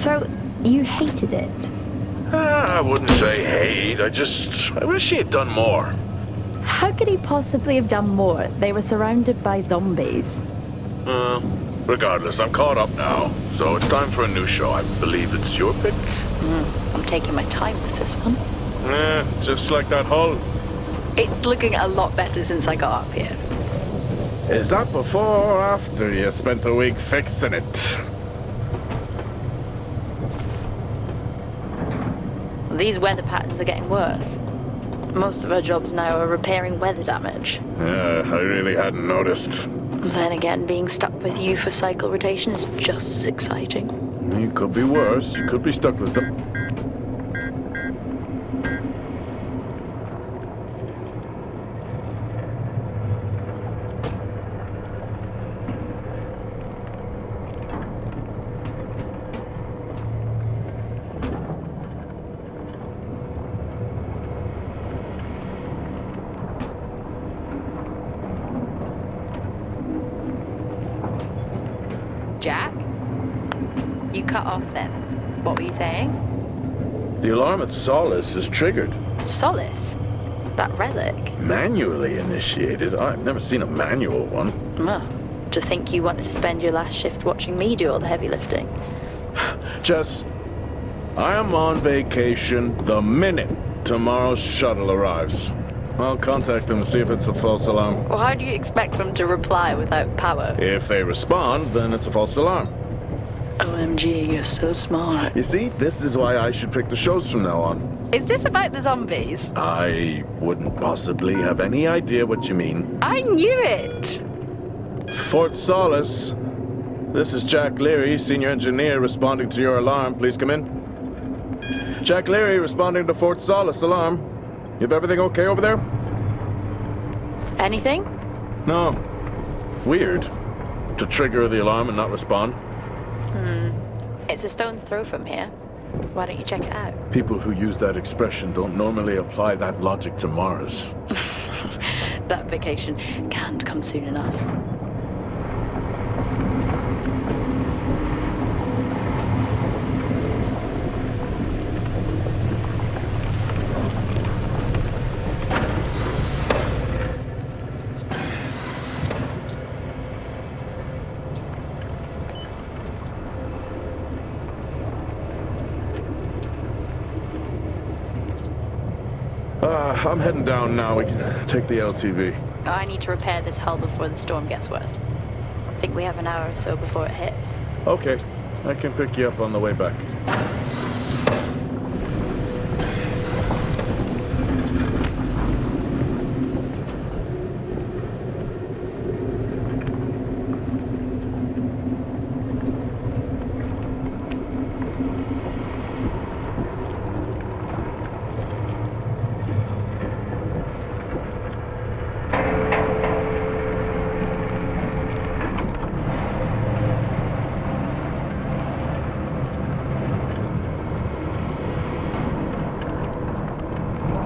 So, you hated it? I wouldn't say hate, I wish he had done more. How could he possibly have done more? They were surrounded by zombies. Regardless, I'm caught up now, so it's time for a new show. I believe it's your pick? I'm taking my time with this one. Just like that hull. It's looking a lot better since I got up here. Is that before or after you spent a week fixing it? These weather patterns are getting worse. Most of our jobs now are repairing weather damage. Yeah, I really hadn't noticed. Then again, being stuck with you for cycle rotation is just as exciting. You could be worse. You could be stuck with some... Jack? You cut off then. What were you saying? The alarm at Solis is triggered. Solis? That relic? Manually initiated? I've never seen a manual one. To think you wanted to spend your last shift watching me do all the heavy lifting. Jess, I am on vacation the minute tomorrow's shuttle arrives. I'll contact them and see if it's a false alarm. Well, how do you expect them to reply without power? If they respond, then it's a false alarm. OMG, you're so smart. You see, this is why I should pick the shows from now on. Is this about the zombies? I wouldn't possibly have any idea what you mean. I knew it! Fort Solis. This is Jack Leary, senior engineer, responding to your alarm. Please come in. Jack Leary, responding to Fort Solis alarm. You have everything okay over there? Anything? No. Weird. To trigger the alarm and not respond. It's a stone's throw from here. Why don't you check it out? People who use that expression don't normally apply that logic to Mars. That vacation can't come soon enough. I'm heading down now. We can take the LTV. I need to repair this hull before the storm gets worse. I think we have an hour or so before it hits. Okay. I can pick you up on the way back.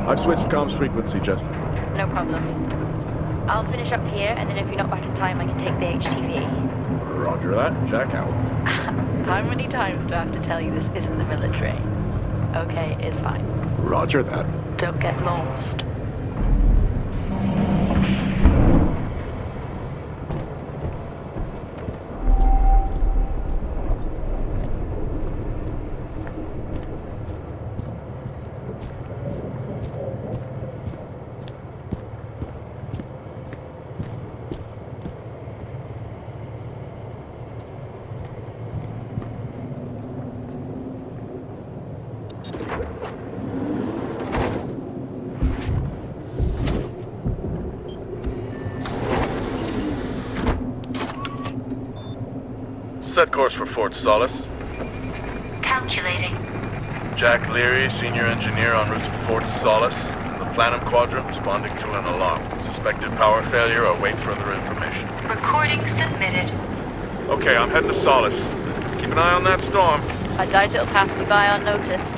I've switched comms frequency, Jess. No problem. I'll finish up here, and then if you're not back in time, I can take the HTV. Roger that. Jack out. How many times do I have to tell you this isn't the military? Okay, it's fine. Roger that. Don't get lost. Set course for Fort Solis. Calculating. Jack Leary, senior engineer en route to Fort Solis. The Planum Quadrant responding to an alarm. Suspected power failure. Await further information. Recording submitted. Okay, I'm heading to Solis. Keep an eye on that storm. I doubt it'll pass me by unnoticed.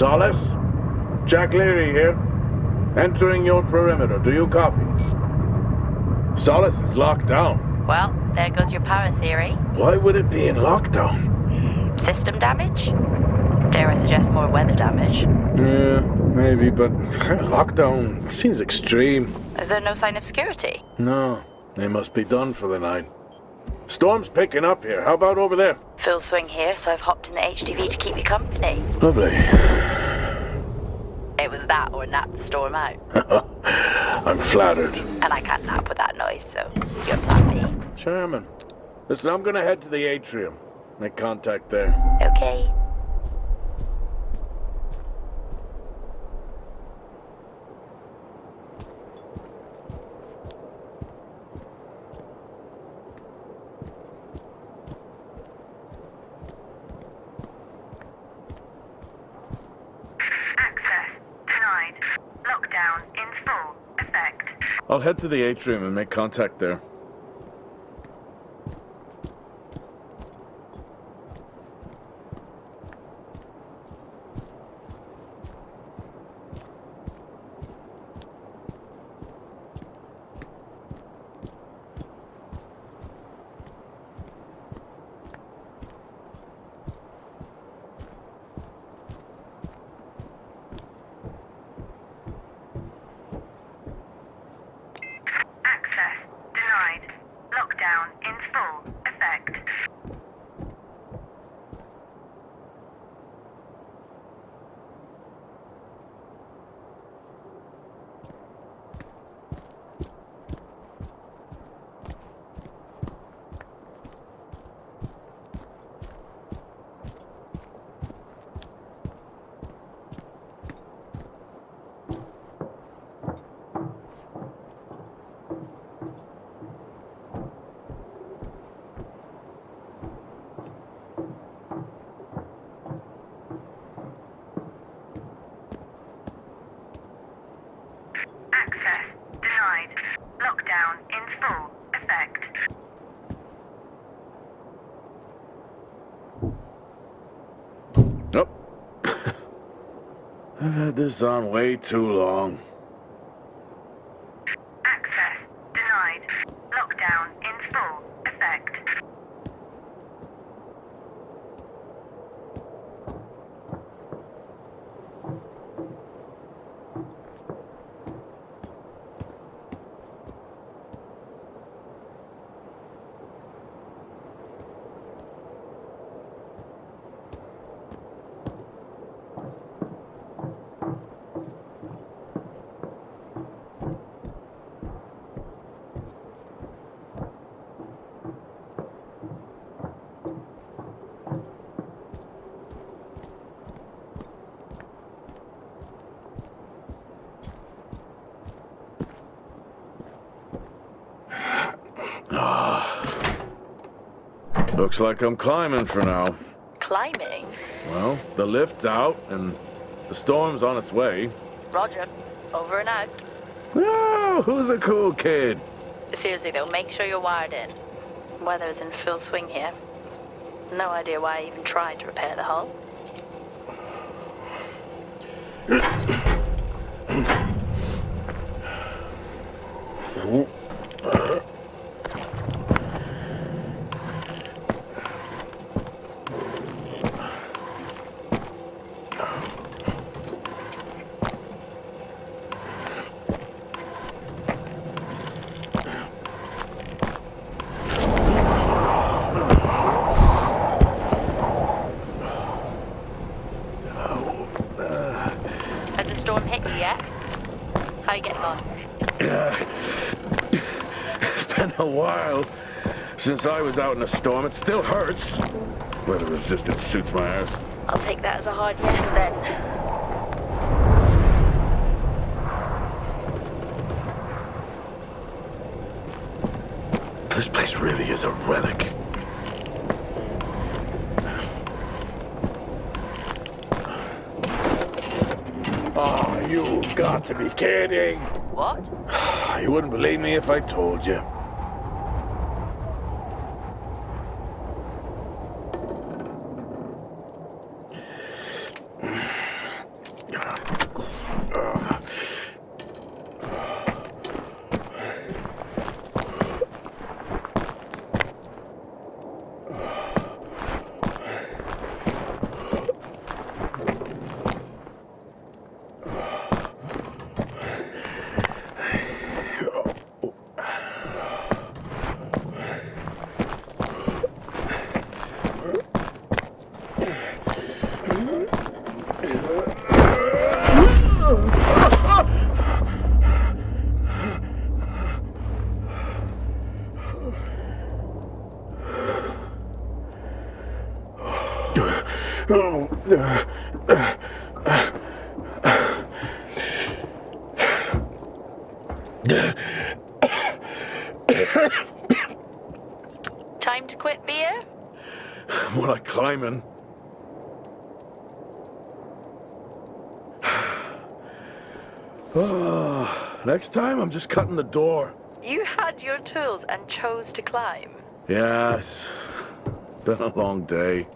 Solis? Jack Leary here. Entering your perimeter. Do you copy? Solis is locked down. Well, there goes your power theory. Why would it be in lockdown? System damage? Dare I suggest more weather damage? Yeah, maybe, but lockdown seems extreme. Is there no sign of security? No, they must be done for the night. Storm's picking up here. How about over there? Full swing here, so I've hopped in the HTV to keep you company. Lovely. It was that or nap the storm out. I'm flattered. And I can't nap with that noise, so you're plan B. Chairman. Listen, I'm gonna head to the atrium. Make contact there. Okay. I'll head to the atrium and make contact there. I've had this on way too long. Access denied. Lockdown in full effect. Looks like I'm climbing for now. Climbing? Well, the lift's out and the storm's on its way. Roger. Over and out. Oh, who's a cool kid? Seriously though, make sure you're wired in. Weather's in full swing here. No idea why I even tried to repair the hull. Has the storm hit you yet? How are you getting on? It's been a while since I was out in a storm. It still hurts. Weather resistance suits my ass. I'll take that as a hard yes then. This place really is a relic. Oh, you've got to be kidding. What? You wouldn't believe me if I told you. Time to quit beer? More like climbing. Next time, I'm just cutting the door. You had your tools and chose to climb. Yes. Been a long day.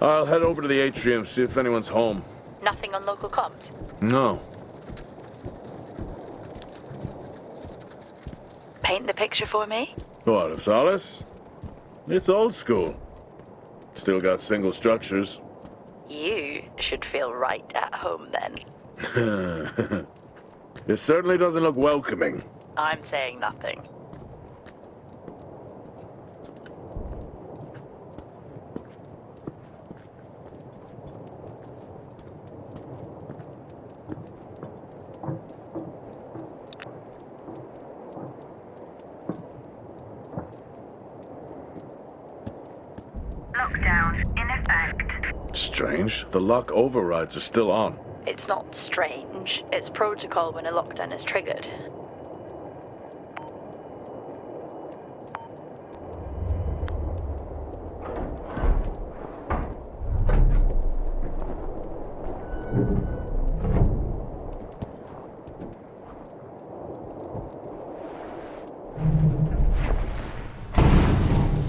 I'll head over to the atrium, see if anyone's home. Nothing on local comms? No. Paint the picture for me? What, of Solis? It's old school. Still got single structures. You should feel right at home then. It certainly doesn't look welcoming. I'm saying nothing. Lockdown in effect. Strange. The lock overrides are still on. It's not strange. It's protocol when a lockdown is triggered.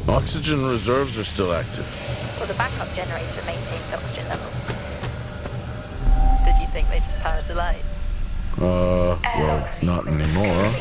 Oxygen reserves are still active. Well, the backup generator maintains oxygen levels. Did you think they just powered the lights? Well, not anymore.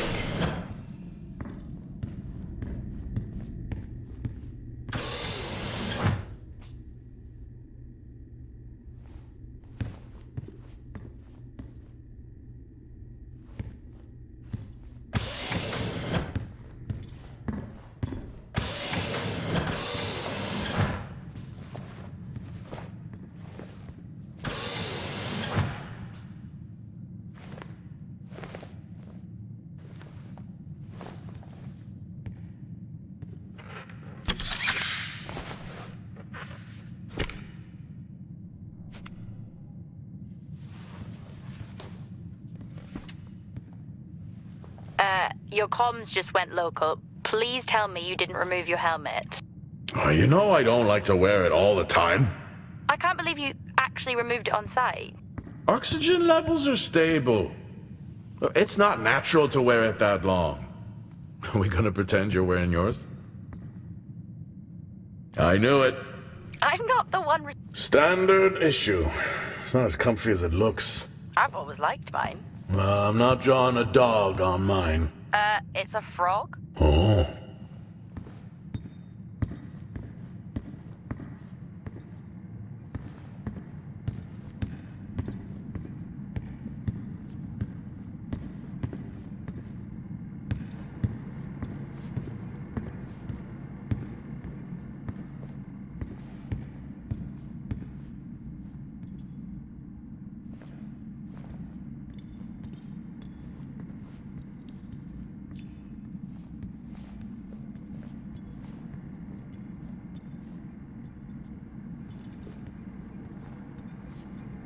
Your comms just went local. Please tell me you didn't remove your helmet. Oh, you know I don't like to wear it all the time. I can't believe you actually removed it on site. Oxygen levels are stable. It's not natural to wear it that long. Are we gonna pretend you're wearing yours? I knew it. I'm not the one. Standard issue. It's not as comfy as it looks. I've always liked mine. Well, I'm not drawing a dog on mine. It's a frog? Oh.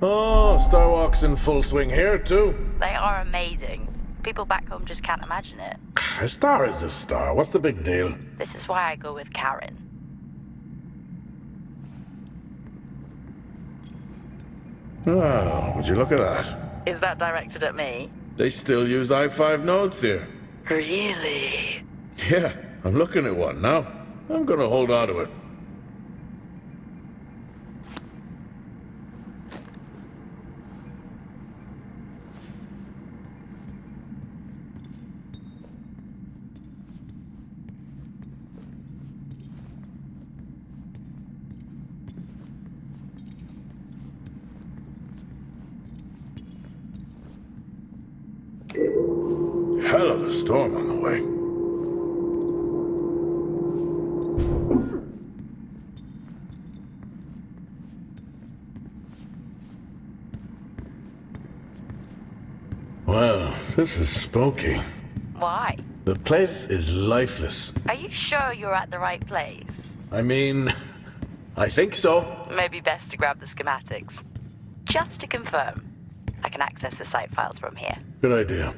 Oh, Starwalk's in full swing here, too. They are amazing. People back home just can't imagine it. A star is a star. What's the big deal? This is why I go with Karen. Oh, would you look at that? Is that directed at me? They still use i5 nodes here. Really? Yeah, I'm looking at one now. I'm gonna hold on to it. Hell of a storm on the way. Well, this is spooky. Why? The place is lifeless. Are you sure you're at the right place? I mean, I think so. Maybe best to grab the schematics. Just to confirm, I can access the site files from here. Good idea.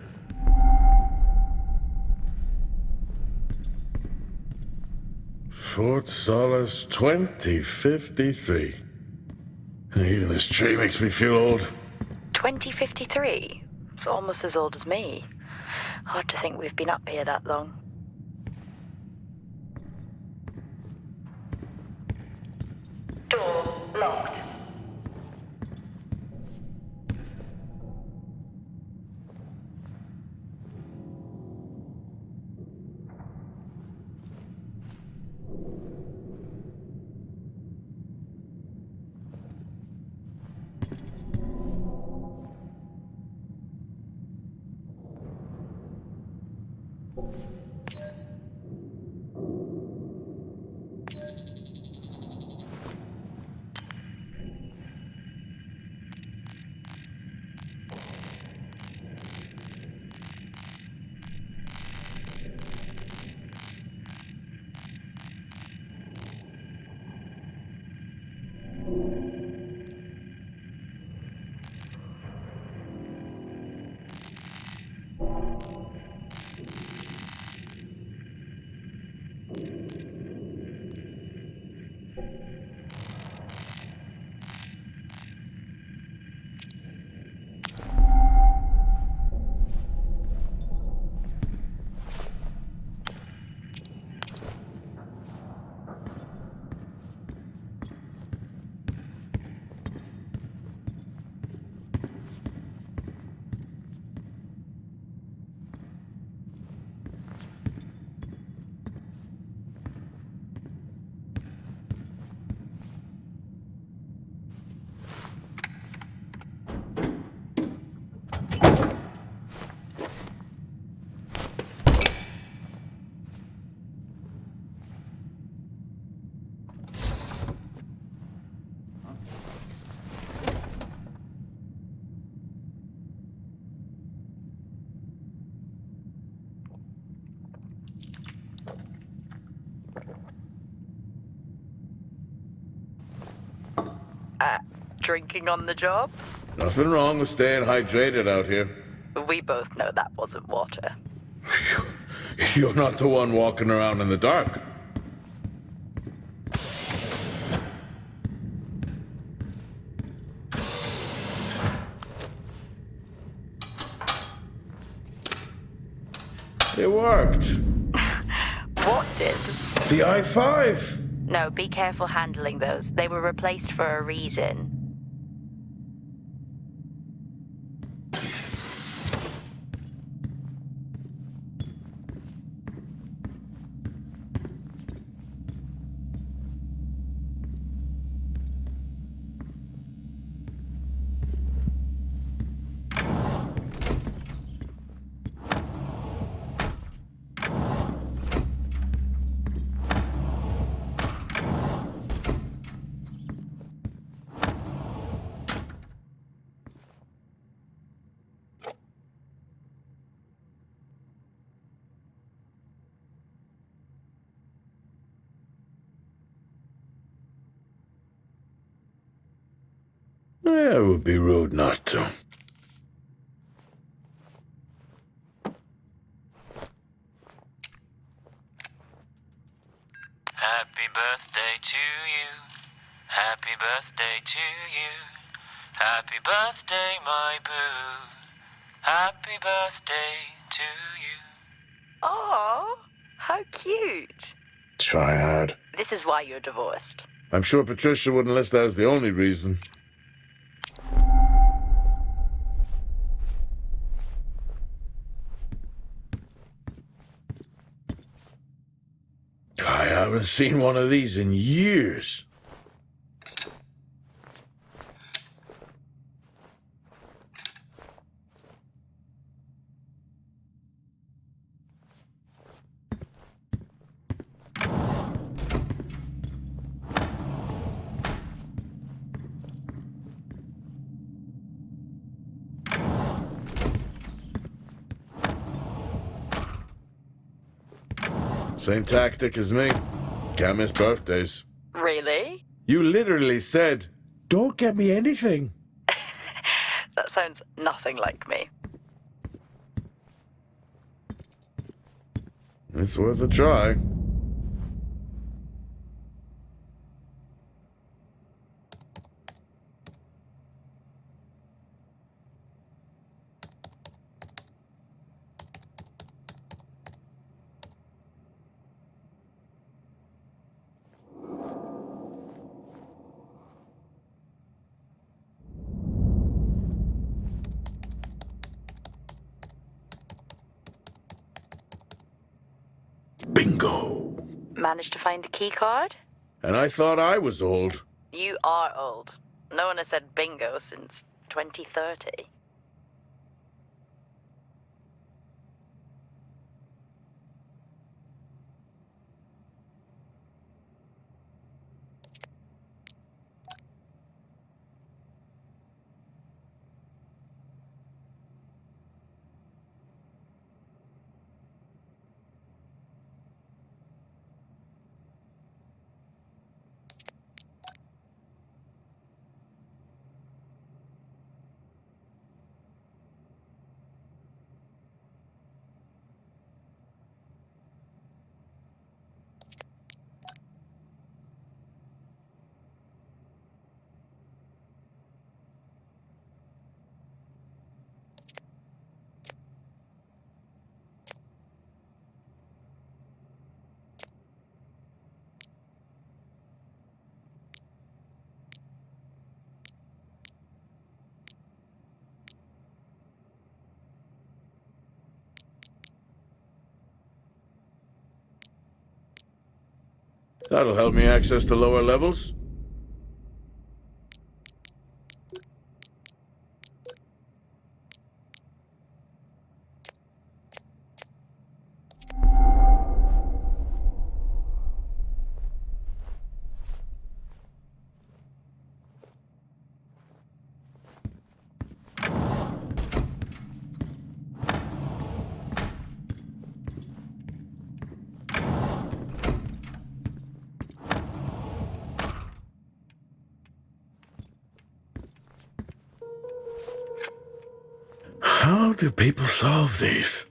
Fort Solis 2053. Even this tree makes me feel old. 2053? It's almost as old as me. Hard to think we've been up here that long. Door locked. Drinking on the job? Nothing wrong with staying hydrated out here. We both know that wasn't water. You're not the one walking around in the dark. It worked. What did? The i5. No, be careful handling those. They were replaced for a reason. Yeah, it would be rude not to. Happy birthday to you. Happy birthday to you. Happy birthday, my boo. Happy birthday to you. Oh, how cute. Try hard. This is why you're divorced. I'm sure Patricia wouldn't list that as the only reason. I haven't seen one of these in years. Same tactic as me. Can't miss birthdays. Really? You literally said, don't get me anything. That sounds nothing like me. It's worth a try. Bingo. Managed to find a key card? And I thought I was old. You are old. No one has said bingo since 2030. That'll help me access the lower levels. How do people solve these?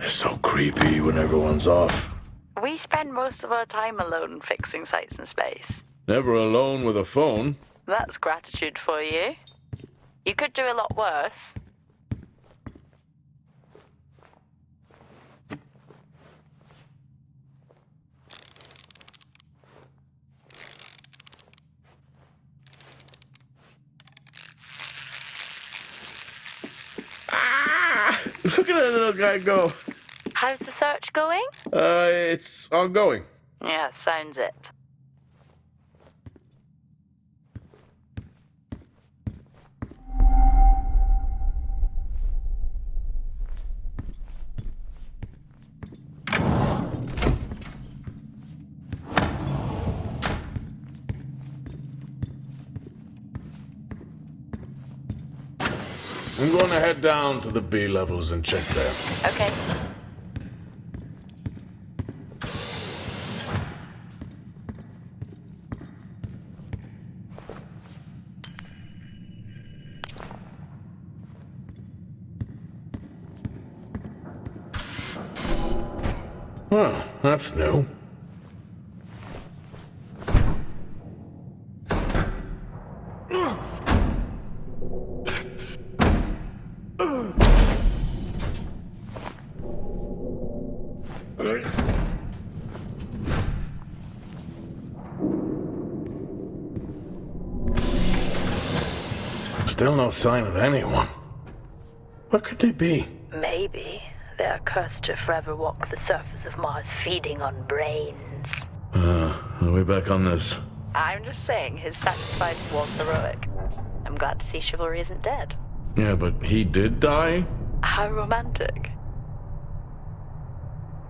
It's so creepy when everyone's off. We spend most of our time alone fixing sites in space. Never alone with a phone. That's gratitude for you. You could do a lot worse. Look at that little guy go. How's the search going? It's ongoing. Yeah, sounds it. I'm going to head down to the B levels and check there. Okay. Well, that's new. Still no sign of anyone. Where could they be? Maybe they're cursed to forever walk the surface of Mars feeding on brains. Are we back on this? I'm just saying his sacrifice was heroic. I'm glad to see chivalry isn't dead. Yeah, but he did die? How romantic.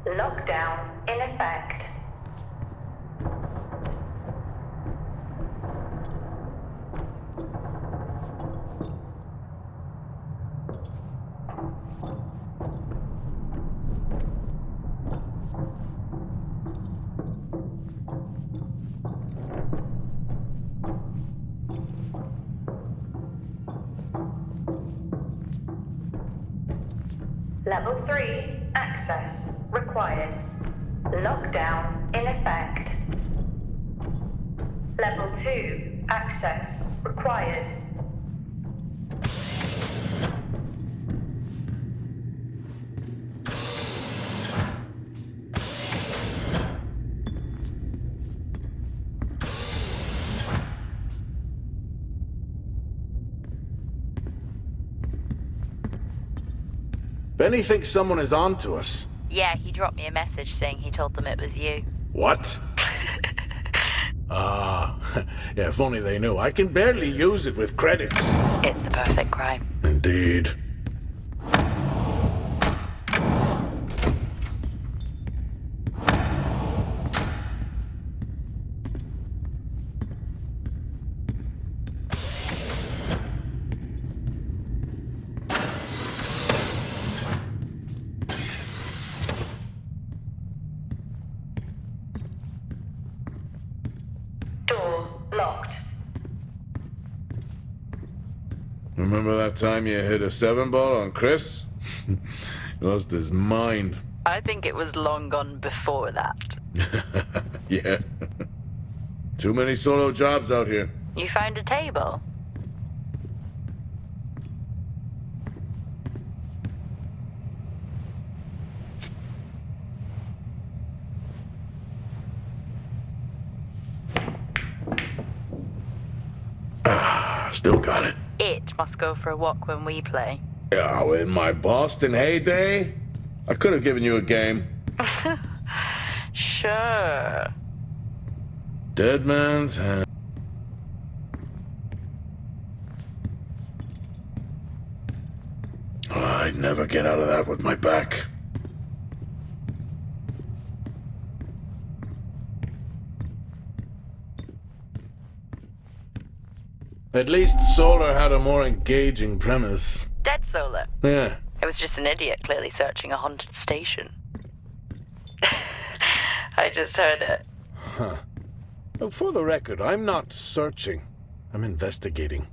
Lockdown in effect. Level 3, access required. Lockdown in effect. Level 2, access required. Benny thinks someone is on to us. Yeah, he dropped me a message saying he told them it was you. What? Yeah, if only they knew. I can barely use it with credits. It's the perfect crime. Indeed. Door locked. Remember that time you hit a 7-ball on Chris? He lost his mind. I think it was long gone before that. Yeah. Too many solo jobs out here. You found a table? Still got it. It must go for a walk when we play. Oh, in my Boston heyday, I could have given you a game. Sure. Dead man's hand. Oh, I'd never get out of that with my back. At least Solar had a more engaging premise. Dead Solar. Yeah. It was just an idiot clearly searching a haunted station. I just heard it. Huh. For the record, I'm not searching. I'm investigating.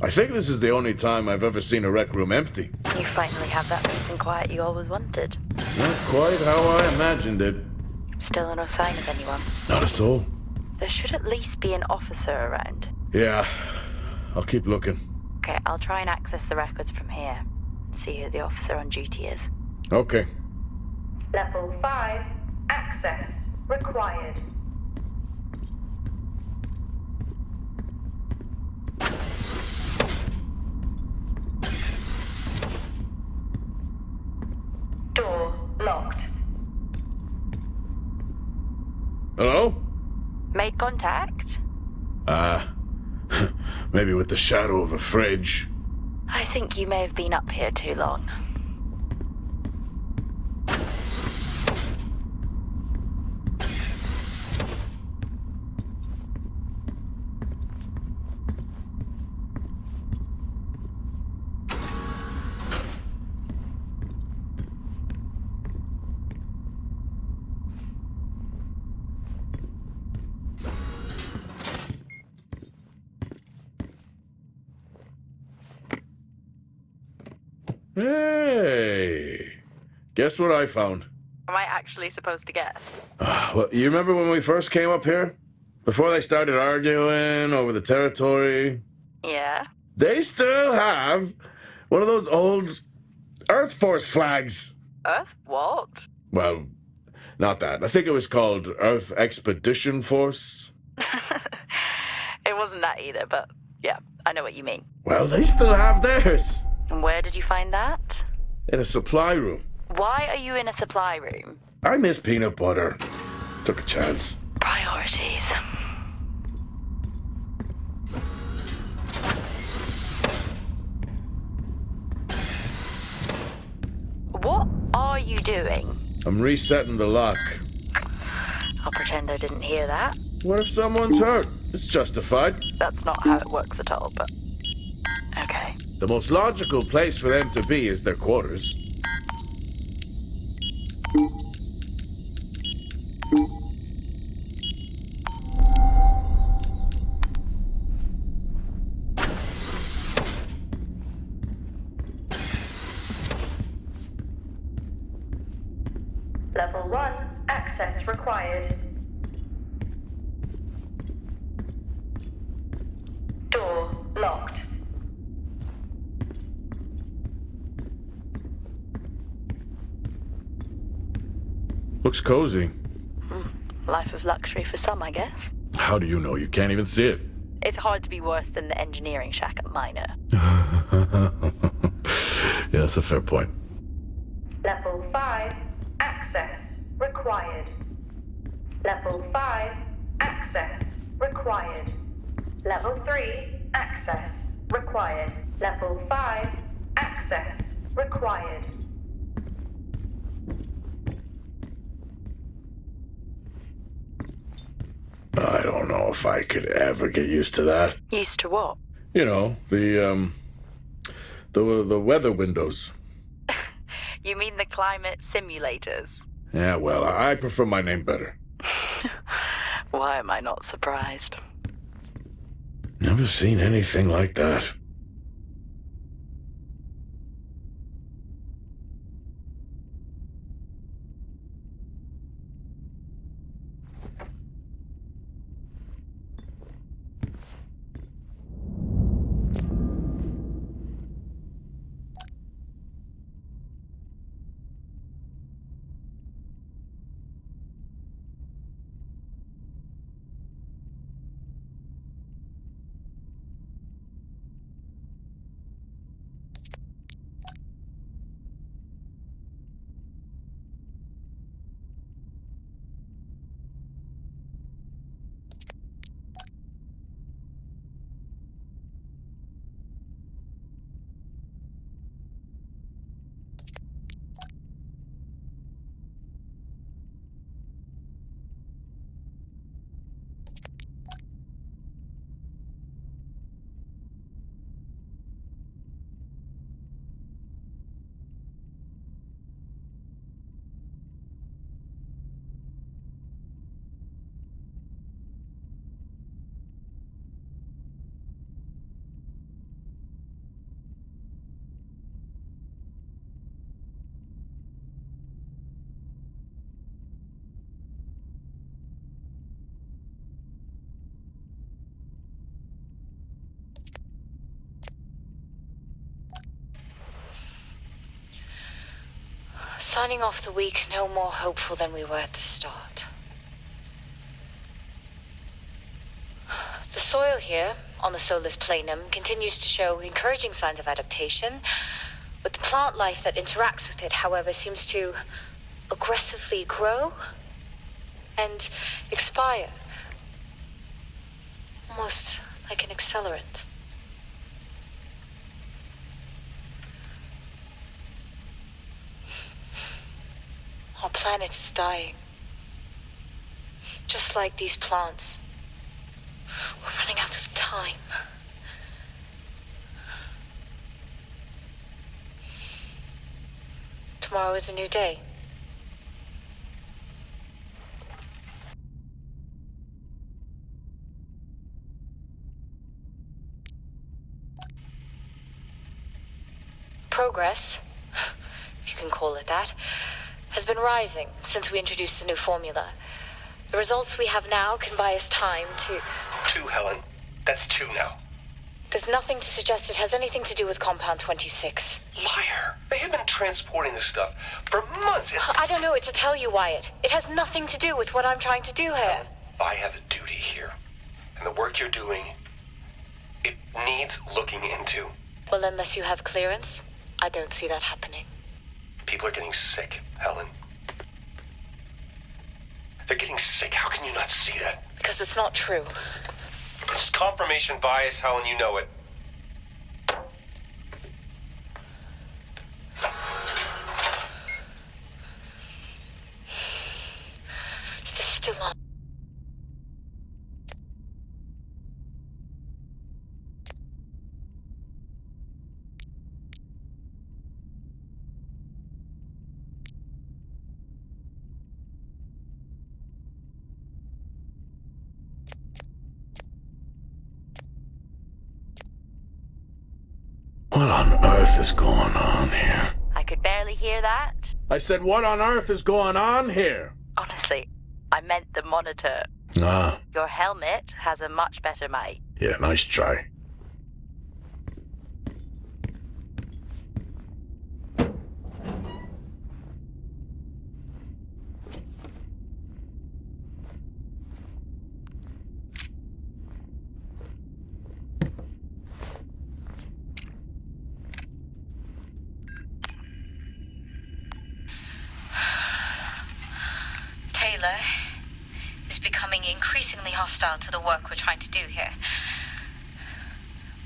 I think this is the only time I've ever seen a rec room empty. You finally have that peace and quiet you always wanted. Not quite how I imagined it. Still no sign of anyone. Not a soul. There should at least be an officer around. Yeah, I'll keep looking. Okay, I'll try and access the records from here. See who the officer on duty is. Okay. Level 5, access required. Door locked. Hello? Made contact? Maybe with the shadow of a fridge. I think you may have been up here too long. Hey, guess what I found? Am I actually supposed to guess? Well, you remember when we first came up here? Before they started arguing over the territory? Yeah? They still have one of those old Earth Force flags. Earth what? Well, not that. I think it was called Earth Expedition Force. It wasn't that either, but yeah, I know what you mean. Well, they still have theirs. And where did you find that? In a supply room. Why are you in a supply room? I miss peanut butter. Took a chance. Priorities. What are you doing? I'm resetting the lock. I'll pretend I didn't hear that. What if someone's hurt? It's justified. That's not how it works at all, but... Okay. The most logical place for them to be is their quarters. Level 1, access required. Door locked. Looks cozy. Life of luxury for some, I guess. How do you know? You can't even see it. It's hard to be worse than the engineering shack at Minor. Yeah, that's a fair point. Level 5, access required. Level 5, access required. Level 3, access required. Level 5, access required. I don't know if I could ever get used to that. Used to what? You know, the weather windows. You mean the climate simulators? Yeah, well, I prefer my name better. Why am I not surprised? Never seen anything like that. Signing off the week no more hopeful than we were at the start. The soil here, on the Solis Planum, continues to show encouraging signs of adaptation, but the plant life that interacts with it, however, seems to aggressively grow and expire. Almost like an accelerant. Our planet is dying. Just like these plants. We're running out of time. Tomorrow is a new day. Progress if you can call it that, has been rising since we introduced the new formula. The results we have now can buy us time to... 2, Helen. That's 2 now. There's nothing to suggest it has anything to do with Compound 26. Liar. They have been transporting this stuff for months. I don't know what to tell you, Wyatt. It has nothing to do with what I'm trying to do here. I have a duty here. And the work you're doing, it needs looking into. Well, unless you have clearance, I don't see that happening. People are getting sick, Helen. They're getting sick. How can you not see that? Because it's not true. It's confirmation bias, Helen. You know it. Is this still on? What on earth is going on here? I could barely hear that. I said, what on earth is going on here? Honestly, I meant the monitor. Ah, Your helmet has a much better mic. yeah, nice try. Taylor is becoming increasingly hostile to the work we're trying to do here.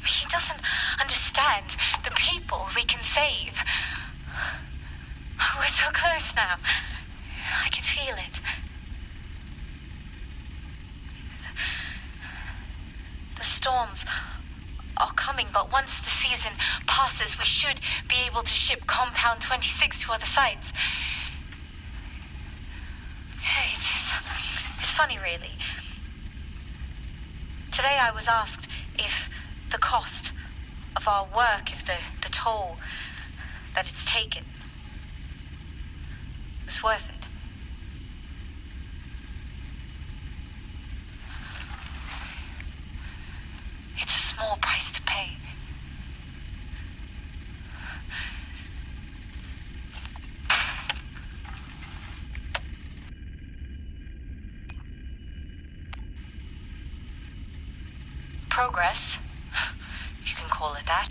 He doesn't understand the people we can save. We're so close now. I can feel it. The storms are coming, but once the season passes, we should be able to ship Compound 26 to other sites. It's funny, really. Today I was asked if the cost of our work, if the toll that it's taken is worth it. It's a small price to pay. Progress, if you can call it that.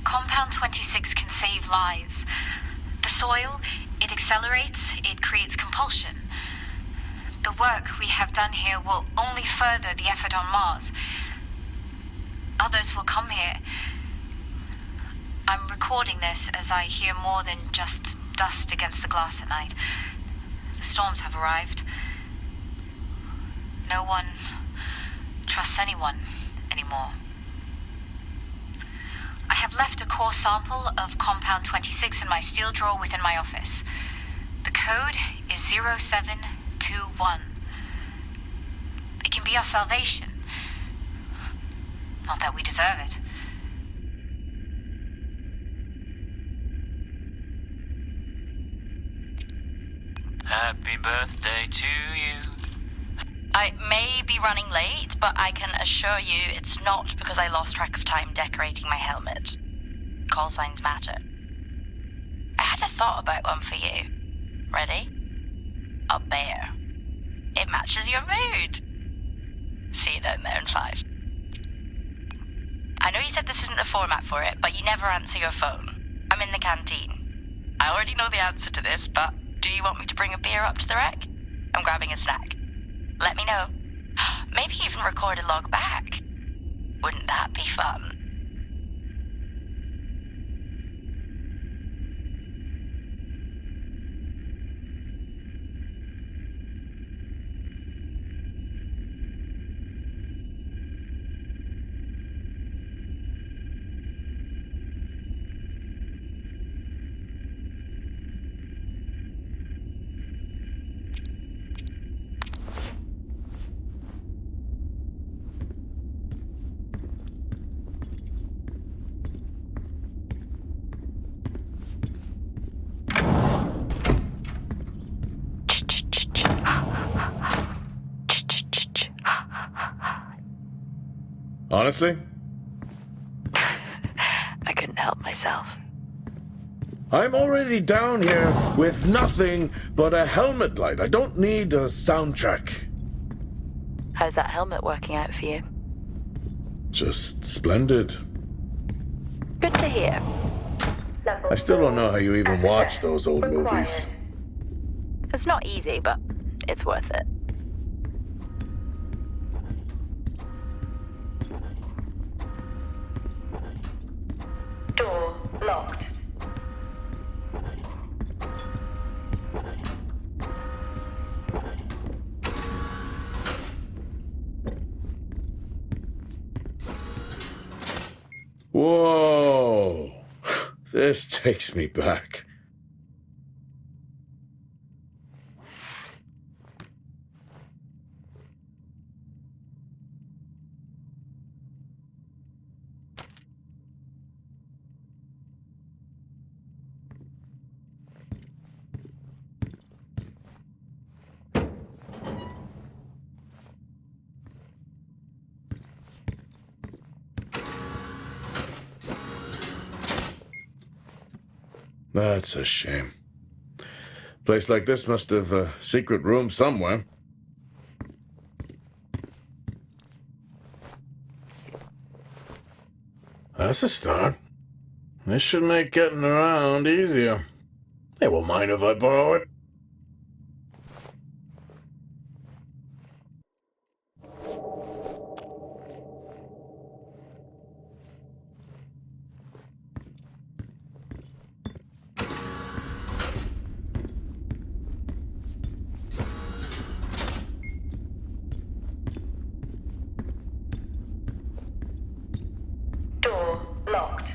Compound 26 can save lives. The soil, it accelerates, it creates compulsion. The work we have done here will only further the effort on Mars. Others will come here. I'm recording this as I hear more than just dust against the glass at night. The storms have arrived. No one trusts anyone anymore. I have left a core sample of Compound 26 in my steel drawer within my office. The code is 0721. It can be our salvation. Not that we deserve it. Happy birthday to you. I may be running late, but I can assure you it's not because I lost track of time decorating my helmet. Call signs matter. I had a thought about one for you. Ready? A bear. It matches your mood. See you down there in 5. I know you said this isn't the format for it, but you never answer your phone. I'm in the canteen. I already know the answer to this, but do you want me to bring a beer up to the wreck? I'm grabbing a snack. Let me know. Maybe even record a log back. Wouldn't that be fun? Honestly? I couldn't help myself. I'm already down here with nothing but a helmet light. I don't need a soundtrack. How's that helmet working out for you? Just splendid. Good to hear. Level I still don't know how you even watch access those old required. movies. It's not easy, but it's worth it. Door locked. Whoa! This takes me back. That's a shame. Place like this must have a secret room somewhere. That's a start. This should make getting around easier. They won't mind if I borrow it. Door locked.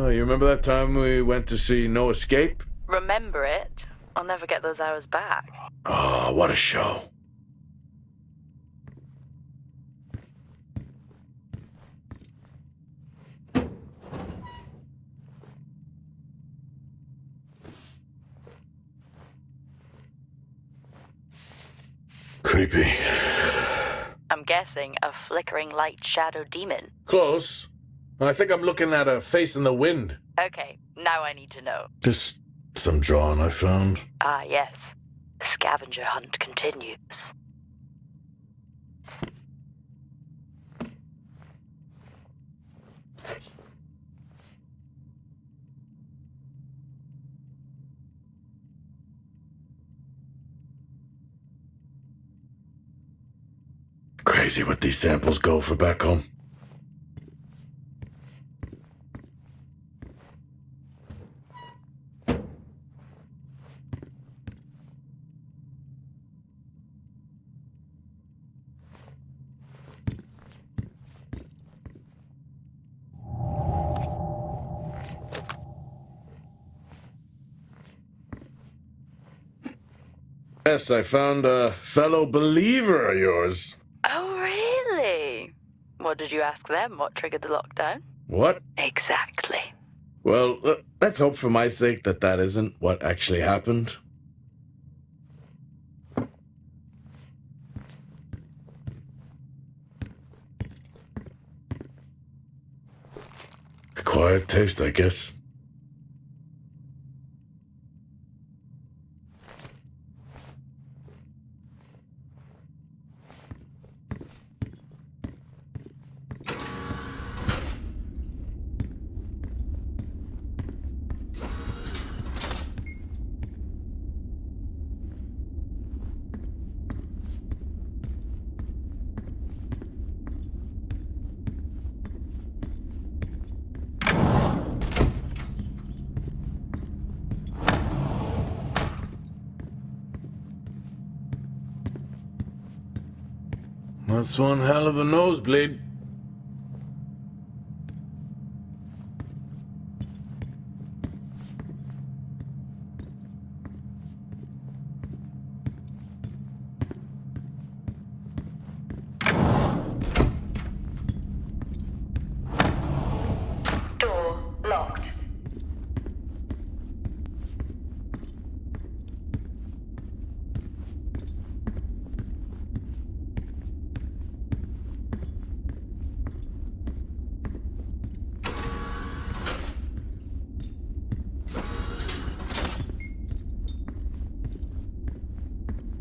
You remember that time we went to see No Escape? Remember it? I'll never get those hours back. Oh, what a show. Creepy. I'm guessing a flickering light shadow demon. Close. I think I'm looking at a face in the wind. Okay, now I need to know. Just some drawing I found. Ah, yes. The scavenger hunt continues. Crazy what these samples go for back home. Yes, I found a fellow believer of yours. Oh, really? What did you ask them? What triggered the lockdown? What? Exactly. Well, let's hope for my sake that that isn't what actually happened. Quiet taste, I guess. That's one hell of a nosebleed. Door locked.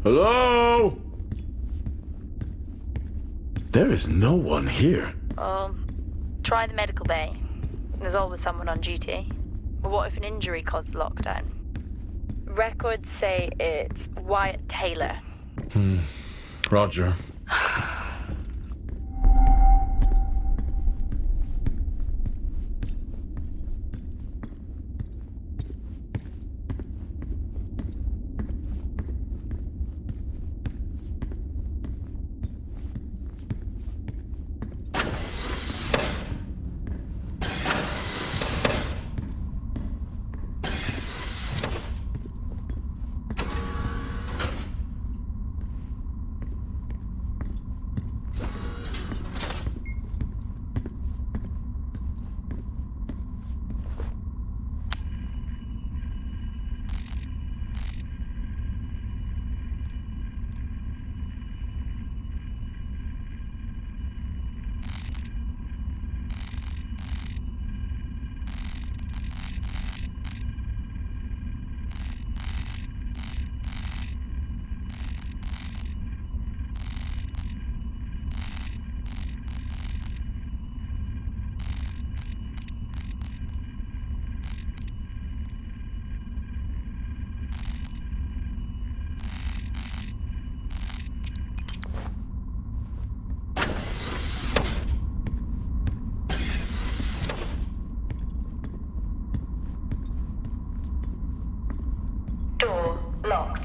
Hello? There is no one here. Try the medical bay. There's always someone on duty. But what if an injury caused the lockdown? Records say it's Wyatt Taylor. Roger. Door locked.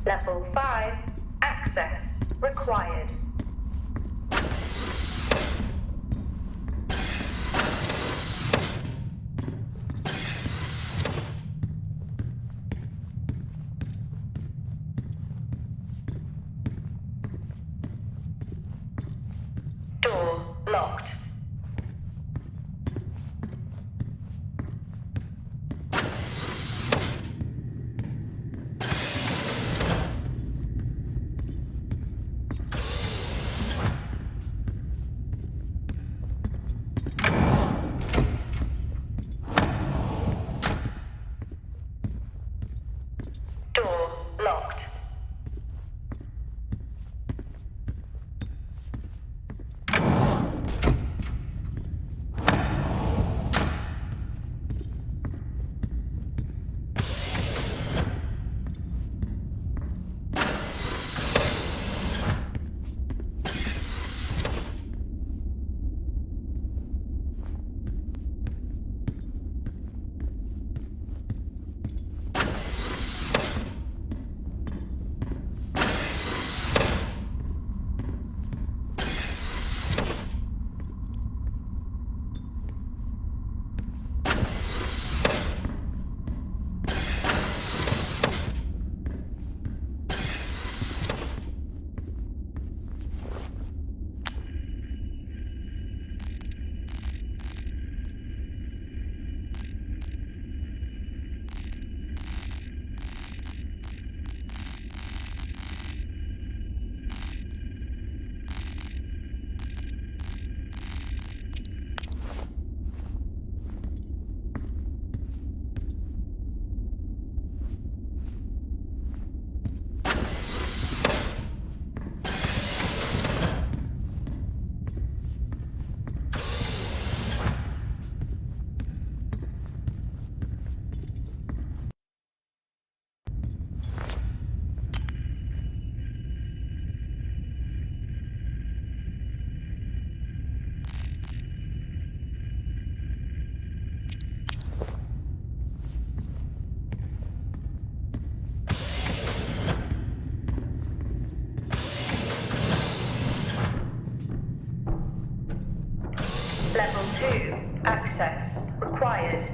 Level 5. Access required. Door locked. Door locked. required.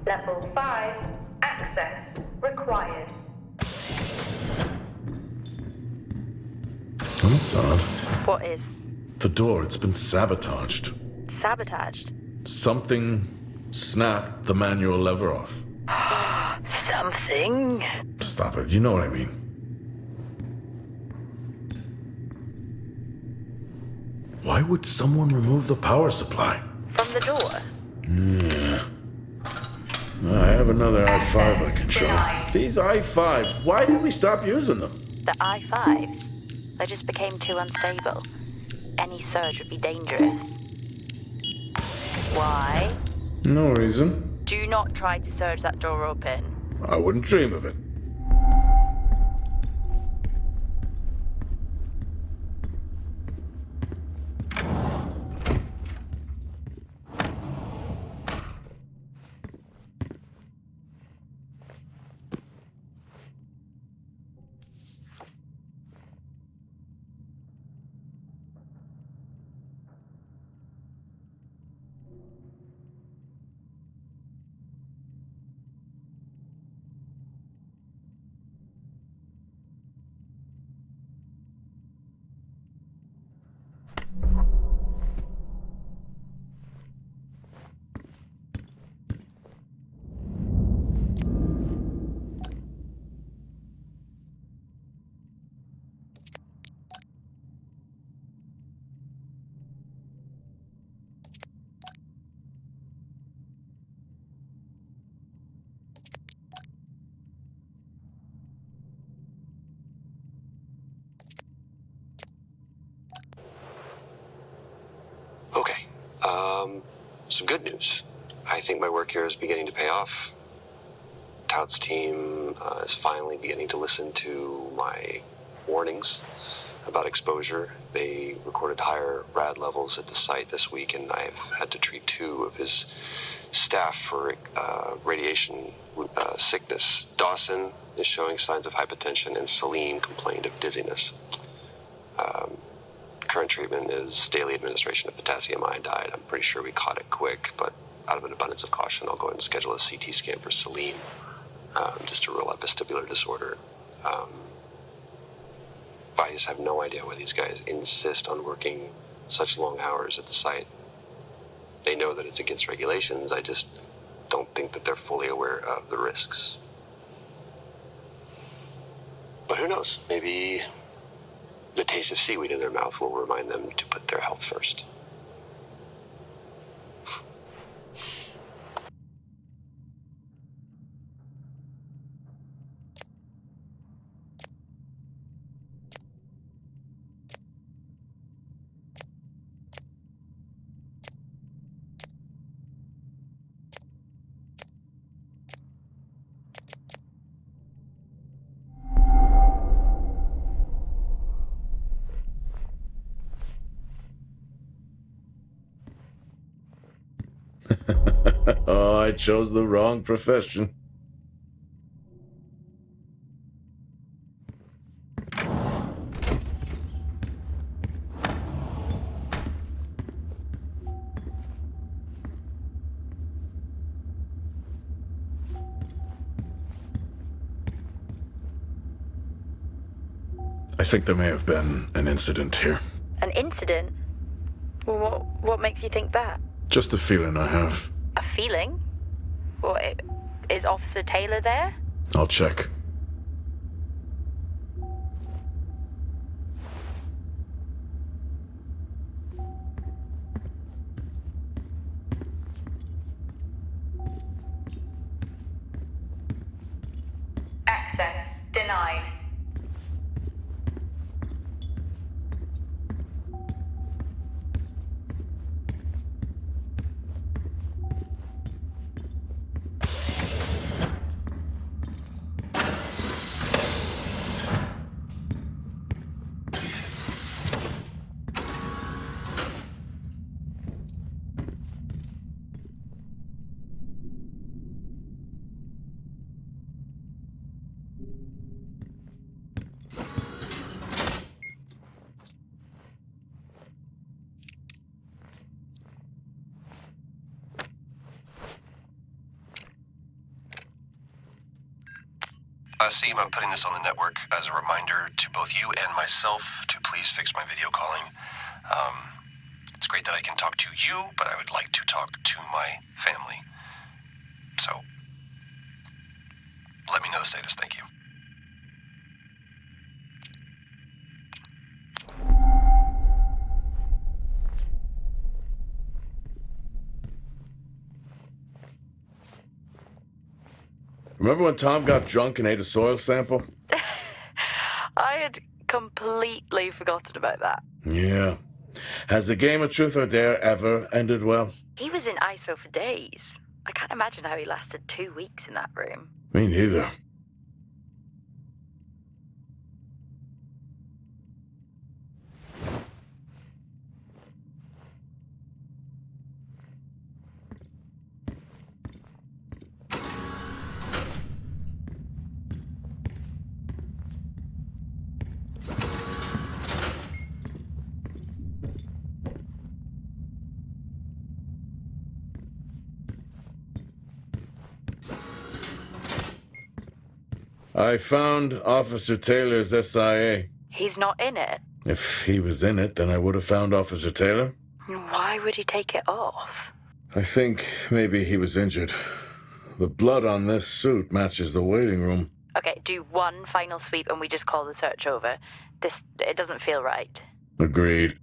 Level 5, access required. That's odd. What is? The door, it's been sabotaged. Sabotaged? Something snapped the manual lever off. Something? Stop it, you know what I mean. Why would someone remove the power supply? From the door? Yeah. I have another i5 I can show. These i5s, why did we stop using them? The i5s? They just became too unstable. Any surge would be dangerous. Why? No reason. Do not try to surge that door open. I wouldn't dream of it. Okay. Some good news. I think my work here is beginning to pay off. Tout's team is finally beginning to listen to my warnings about exposure. They recorded higher rad levels at the site this week, and I've had to treat 2 of his staff for radiation sickness. Dawson is showing signs of hypotension, and Celine complained of dizziness. Current treatment is daily administration of potassium iodide. I'm pretty sure we caught it quick, but out of an abundance of caution, I'll go ahead and schedule a CT scan for Celine, just to rule out vestibular disorder. I just have no idea why these guys insist on working such long hours at the site. They know that it's against regulations. I just don't think that they're fully aware of the risks. But who knows? Maybe the taste of seaweed in their mouth will remind them to put their health first. Oh, I chose the wrong profession. I think there may have been an incident here. An incident? Well, what makes you think that? Just a feeling I have. A feeling? Is Officer Taylor there? I'll check. Access denied. Seem, I'm putting this on the network as a reminder to both you and myself to please fix my video calling. It's great that I can talk to you, but I would like to talk to my family. So, let me know the status. Thank you. Remember when Tom got drunk and ate a soil sample? I had completely forgotten about that. Yeah. Has the game of truth or dare ever ended well? He was in ISO for days. I can't imagine how he lasted 2 weeks in that room. Me neither. I found Officer Taylor's SIA. He's not in it. If he was in it, then I would have found Officer Taylor. Why would he take it off? I think maybe he was injured. The blood on this suit matches the waiting room. Okay, do one final sweep and we just call the search over. It doesn't feel right. Agreed.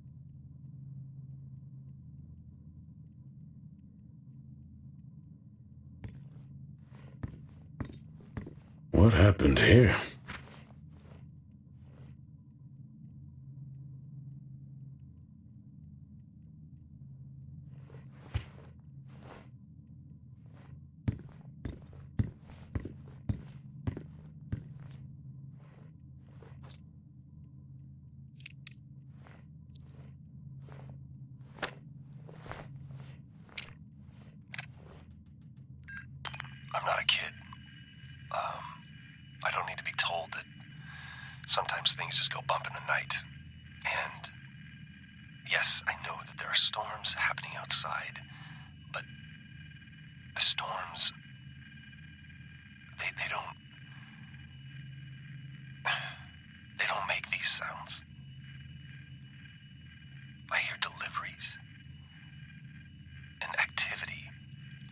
What happened here? I'm not a kid. I don't need to be told that sometimes things just go bump in the night. And yes, I know that there are storms happening outside, but the storms, they don't make these sounds. I hear deliveries and activity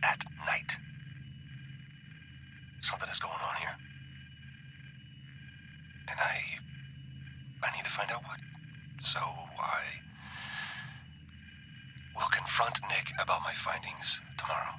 at night. Something is going on here. And I need to find out what. So I will confront Nick about my findings tomorrow.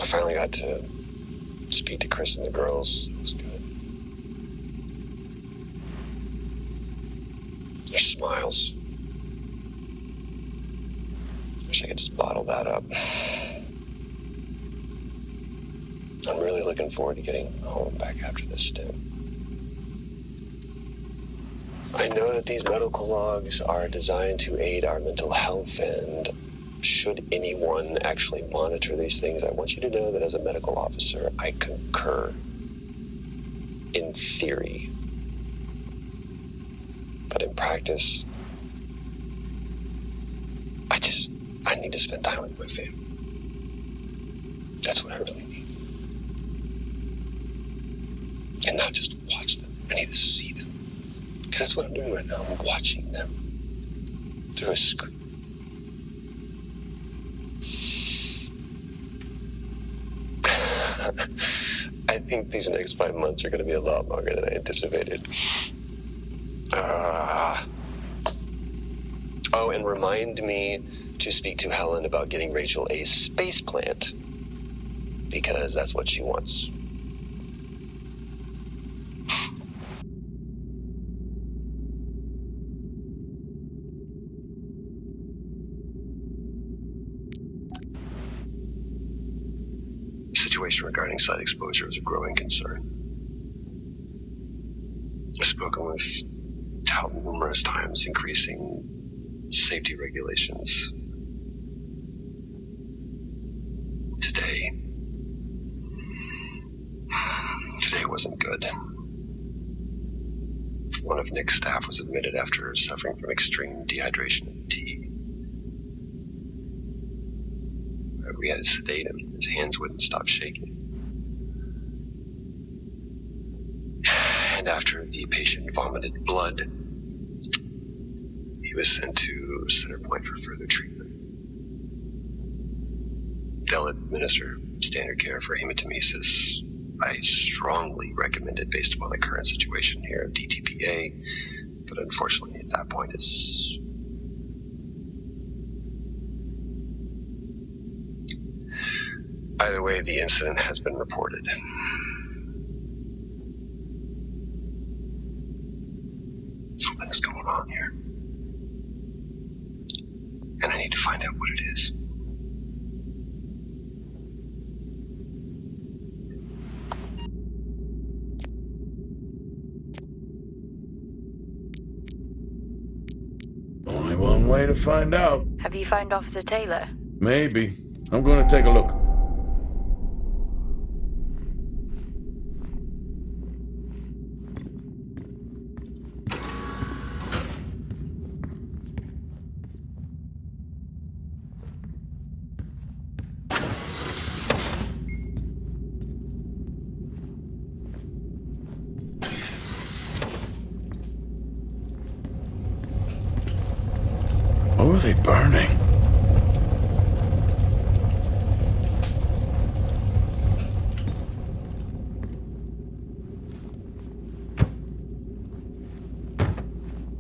I finally got to speak to Chris and the girls. It was good. Their smiles. Wish I could just bottle that up. I'm really looking forward to getting home back after this stint. I know that these medical logs are designed to aid our mental health, and should anyone actually monitor these things, I want you to know that as a medical officer, I concur. In theory. But in practice, I need to spend time with my family. That's what I really need. And not just watch them. I need to see them. Because that's what I'm doing right now. I'm watching them through a screen. I think these next 5 months are going to be a lot longer than I anticipated. Oh, and remind me to speak to Helen about getting Rachel a space plant. Because that's what she wants. The situation regarding site exposure is a growing concern. I've spoken with Tout numerous times, increasing safety regulations. Today wasn't good. One of Nick's staff was admitted after suffering from extreme dehydration of the tea. We had to sedate him. His hands wouldn't stop shaking. And after the patient vomited blood, he was sent to Center Point for further treatment. They'll administer standard care for hematemesis. I strongly recommend it based upon the current situation here of DTPA, but unfortunately at that point it's... Either way, the incident has been reported. Something's going on here. And I need to find out what it is. Only one way to find out. Have you found Officer Taylor? Maybe. I'm going to take a look. What were they burning?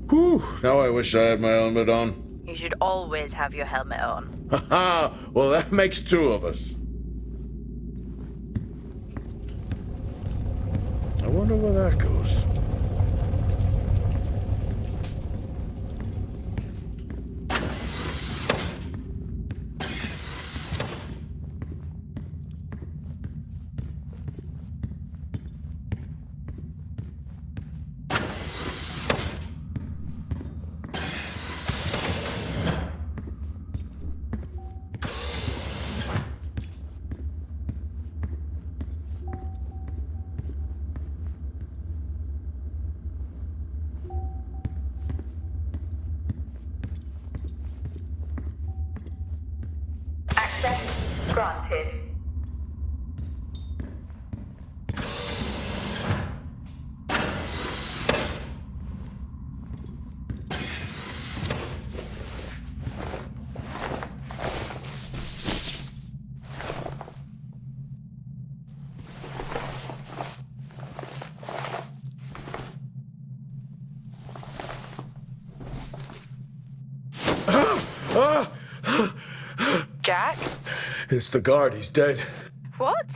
Whew, now I wish I had my helmet on. You should always have your helmet on. Haha, well that makes two of us. I wonder where that goes. Access granted. Jack? It's the guard, he's dead. What?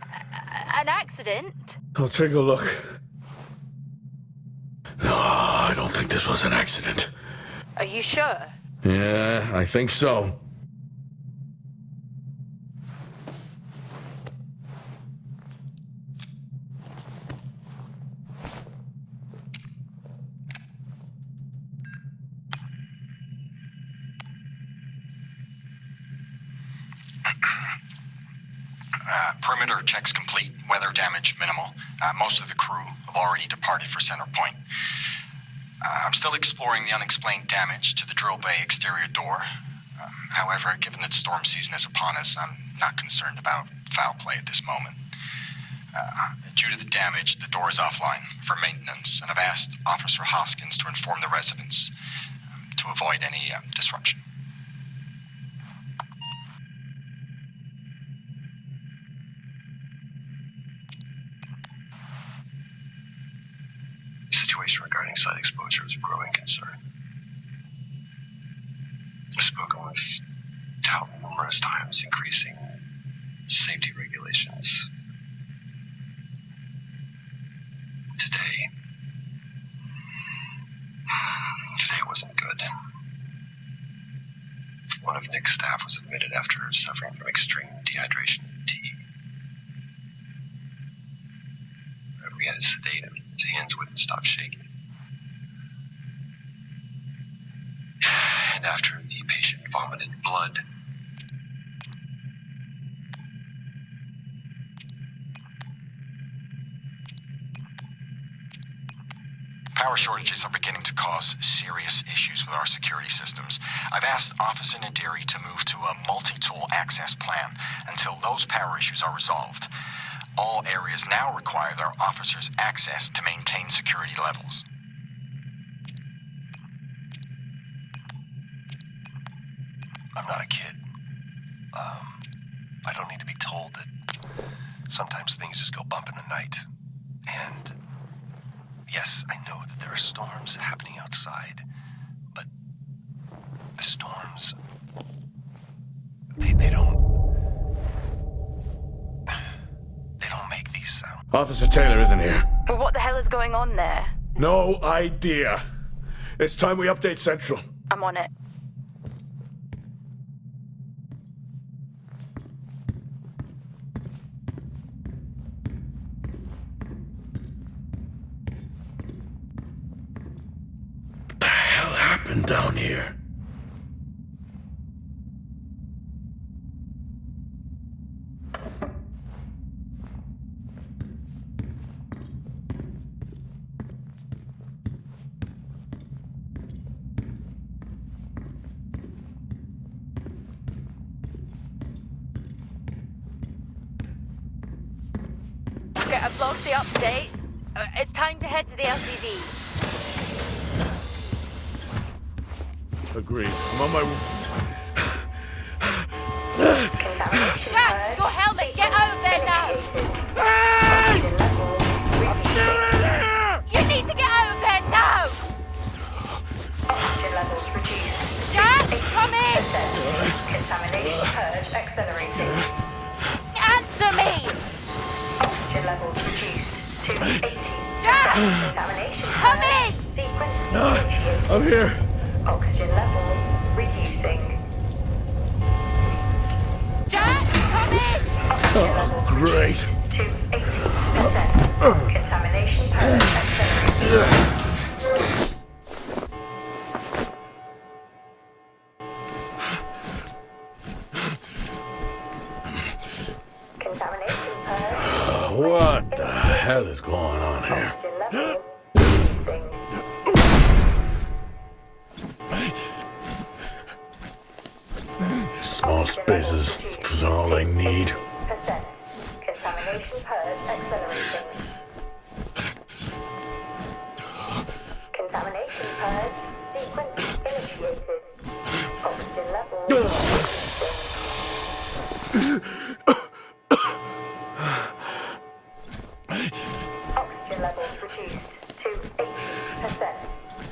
An accident? I'll take a look. No, I don't think this was an accident. Are you sure? Yeah, I think so. Perimeter checks complete. Weather damage minimal. Most of the crew have already departed for Center Point. I'm still exploring the unexplained damage to the drill bay exterior door. However, given that storm season is upon us, I'm not concerned about foul play at this moment. Due to the damage, the door is offline for maintenance, and I've asked Officer Hoskins to inform the residents to avoid any disruption. The situation regarding site exposure is a growing concern. I've spoken with Tout numerous times, increasing safety regulations. Today wasn't good. One of Nick's staff was admitted after suffering from extreme dehydration and fatigue. We had to sedate him. His hands wouldn't stop shaking. And after the patient vomited blood, power shortages are beginning to cause serious issues with our security systems. I've asked Officer Nadiri to move to a multi-tool access plan until those power issues are resolved. All areas now require their officers access to maintain security levels. I'm not a kid. I don't need to be told that sometimes things just go bump in the night. And yes, I know that there are storms happening outside, but the storms, they don't make these sounds. Officer Taylor isn't here. But what the hell is going on there? No idea. It's time we update Central. I'm on it. Down here. Okay, I've logged the update. It's time to head to the LCD. Agreed. I'm on my... Jack, your helmet! Get out of there now! Hey! I'm still in here! You need to get out of there now! Oxygen levels reduced. Jack, come in! Contamination purge accelerating. Answer me! Oxygen levels reduced to 80. Jack! Contamination Come purge in! sequence initiated. I'm here. Oxygen level reducing. Jack, come in! Oxygen levels Great. to 80%. Contamination purge accelerating. Contamination purge. What the hell is going on here? Oxygen level reducing. Small spaces are all I need. Contamination purge accelerating. Contamination purge sequence initiated. Oxygen level oxygen levels reduced to 80%.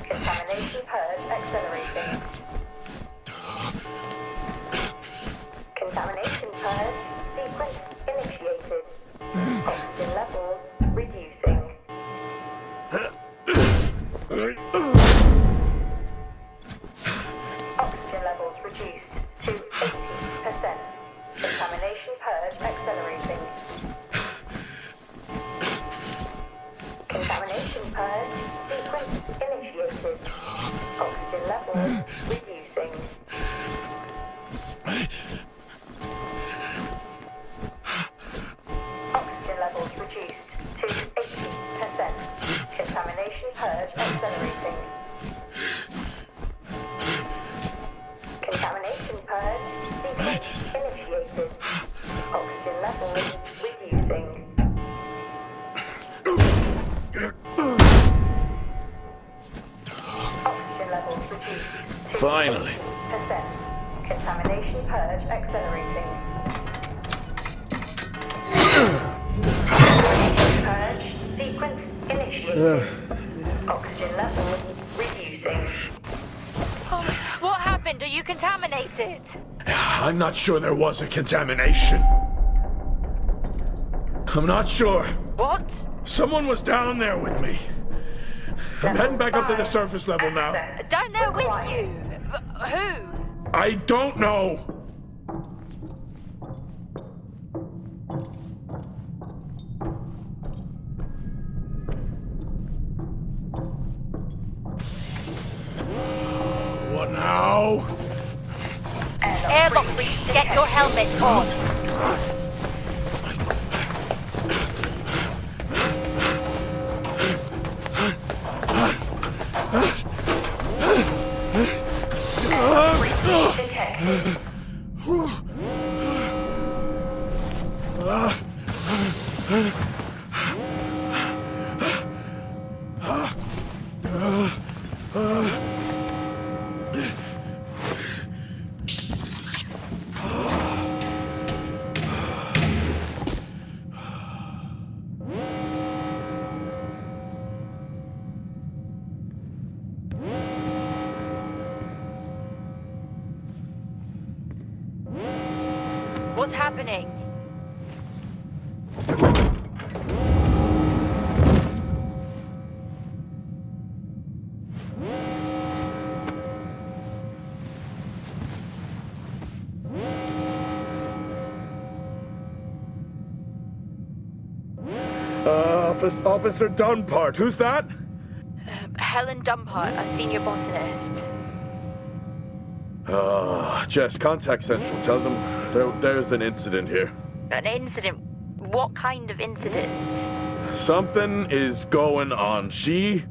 Contamination purge accelerating. Contamination purge sequence initiated. Oxygen levels reducing. Oxygen levels reduced to 80%. Contamination purge accelerating. Contamination purge sequence initiated. Oxygen levels reducing. Oxygen levels reduced to 80%. Contamination purge accelerating. Contamination purge Oxygen levels reduced to Finally. 8%. Contamination purge accelerating. Contamination purge sequence initiated. Oxygen levels reducing. What happened? Are you contaminated? I'm not sure there was a contamination. I'm not sure. What? Someone was down there with me. I'm heading back up to the surface level now. Down there with you? Who? I don't know. What now? Airlock breach. Get your helmet on. Detected. What's happening? Officer Dunpart, who's that? Helen Dumpart, a senior botanist. Jess, contact Central. Tell them there's an incident here. An incident? What kind of incident? Something is going on. She's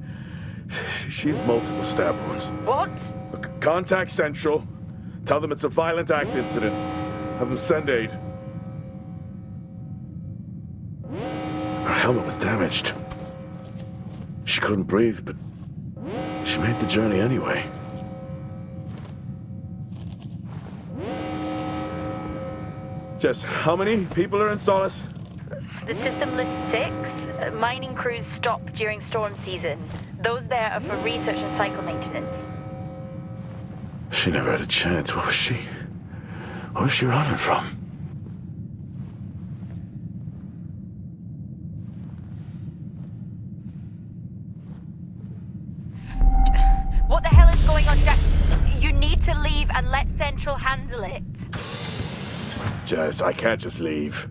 multiple stab wounds. What? Contact Central. Tell them it's a violent act incident. Have them send aid. Her helmet was damaged. She couldn't breathe, but she made the journey anyway. Jess, how many people are in Solis? The system lists 6. Mining crews stop during storm season. Those there are for research and cycle maintenance. She never had a chance. What was she running from? What the hell is going on, Jack? You need to leave and let Central handle it. Jess, I can't just leave.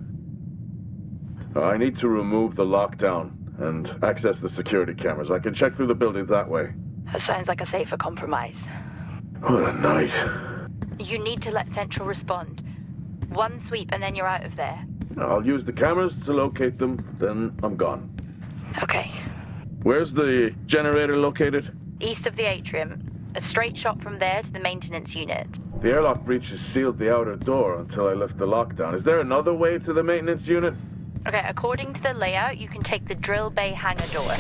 I need to remove the lockdown and access the security cameras. I can check through the buildings that way. That sounds like a safer compromise. What a night. You need to let Central respond. One sweep and then you're out of there. I'll use the cameras to locate them, then I'm gone. Okay. Where's the generator located? East of the atrium. A straight shot from there to the maintenance unit. The airlock breaches sealed the outer door until I left the lockdown. Is there another way to the maintenance unit? Okay, according to the layout, you can take the drill bay hangar door,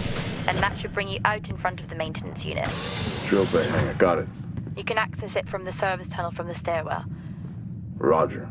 and that should bring you out in front of the maintenance unit. Drill bay hangar, got it. You can access it from the service tunnel from the stairwell. Roger.